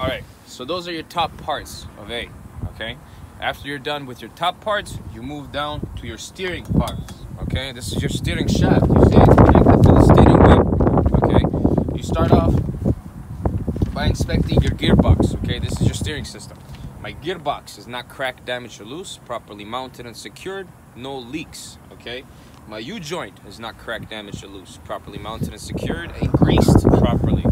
Alright, so those are your top parts of A, okay? After you're done with your top parts, you move down to your steering parts, okay? This is your steering shaft. You see it's connected to the steering wheel, okay? You start off by inspecting your gearbox, okay? This is your steering system. My gearbox is not cracked, damaged, or loose, properly mounted and secured, no leaks, okay? My U-joint is not cracked, damaged, or loose, properly mounted and secured, and greased properly.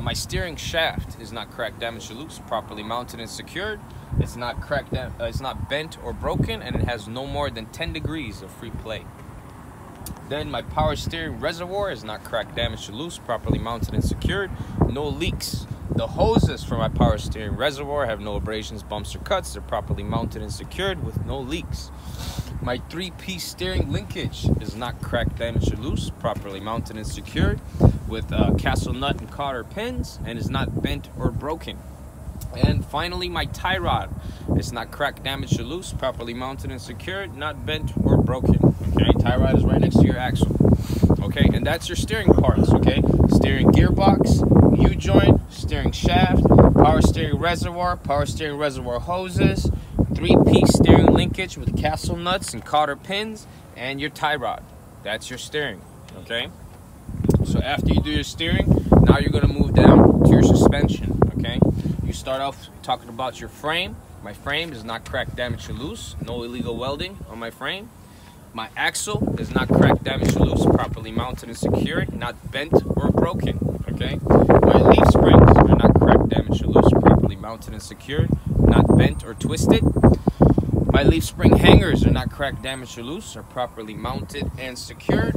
My steering shaft is not cracked, damaged, or loose, properly mounted and secured. It's not cracked, it's not bent or broken, and it has no more than 10 degrees of free play. Then my power steering reservoir is not cracked, damaged, or loose, properly mounted and secured, no leaks. The hoses for my power steering reservoir have no abrasions, bumps, or cuts. They're properly mounted and secured with no leaks. My 3-piece steering linkage is not cracked, damaged, or loose, properly mounted and secured with castle nut and cotter pins, and is not bent or broken. And finally, my tie rod is not cracked, damaged, or loose, properly mounted and secured, not bent or broken. Okay, tie rod is right next to your axle. Okay, and that's your steering parts. Okay, steering gearbox, U-joint, steering shaft, power steering reservoir hoses, 3-piece steering linkage with castle nuts and cotter pins, and your tie rod. That's your steering. Okay, so after you do your steering, now you're going to move down to your suspension. Okay, you start off talking about your frame. My frame is not cracked, damaged, or loose, no illegal welding on my frame. My axle is not cracked, damaged, or loose, properly mounted and secured, not bent or broken. Okay, my leaf springs are not cracked, damaged, or loose, properly mounted and secured, not bent or twisted. My leaf spring hangers are not cracked, damaged, or loose, are properly mounted and secured.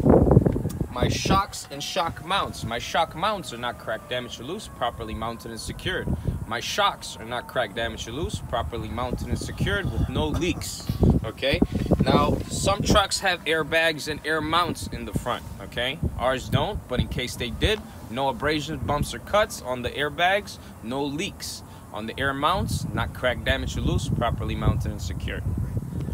My shocks and shock mounts. My shock mounts are not cracked, damaged, or loose, properly mounted and secured. My shocks are not cracked, damaged, or loose, properly mounted and secured with no leaks. Okay, now some trucks have airbags and air mounts in the front. Okay, ours don't, but in case they did, no abrasions, bumps, or cuts on the airbags, no leaks. On the air mounts, not cracked, damaged, or loose, properly mounted and secured.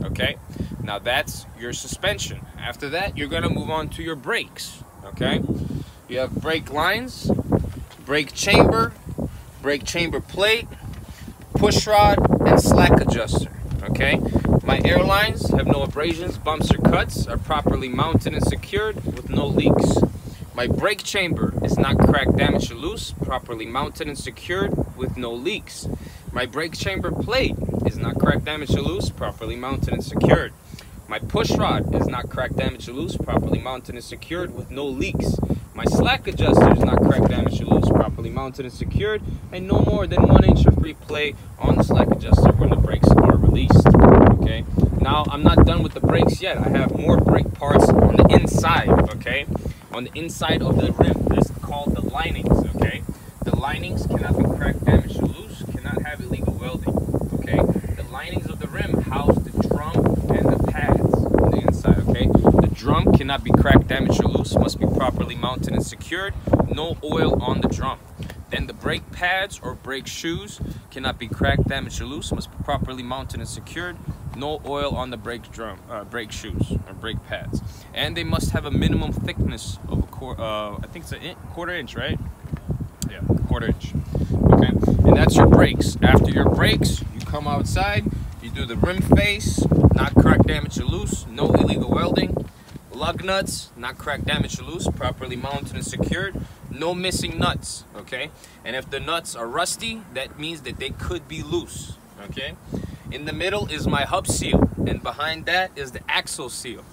Okay, now that's your suspension. After that, you're going to move on to your brakes. Okay, you have brake lines, brake chamber plate, push rod, and slack adjuster. Okay, my air lines have no abrasions, bumps, or cuts, are properly mounted and secured with no leaks. My brake chamber is not cracked, damaged, or loose, properly mounted and secured with no leaks. My brake chamber plate is not cracked, damaged, or loose, properly mounted and secured. My push rod is not cracked, damaged, or loose, properly mounted and secured with no leaks. My slack adjuster is not cracked, damaged, or loose, properly mounted and secured, and no more than 1 inch of free play on the slack adjuster when the brakes are released. Okay, now I'm not done with the brakes yet. I have more brake parts on the inside. Okay, on the inside of the rim. This is called the linings. Okay, the linings cannot be cracked, damaged, or loose, cannot have illegal welding. Okay, the linings of the rim house the drum and the pads on the inside. Okay, the drum cannot be cracked, damaged, or loose, must be properly mounted and secured, no oil on the drum. Then the brake pads or brake shoes cannot be cracked, damaged, or loose, must be properly mounted and secured, no oil on the brake shoes or brake pads. And they must have a minimum thickness of I think it's a quarter inch, right? Yeah, quarter inch. Okay, and that's your brakes. After your brakes, you come outside, you do the rim face, not cracked, damaged, or loose, no illegal welding. Lug nuts, not cracked, damaged, or loose, properly mounted and secured, no missing nuts. Okay, and if the nuts are rusty, that means that they could be loose. Okay, in the middle is my hub seal, and behind that is the axle seal.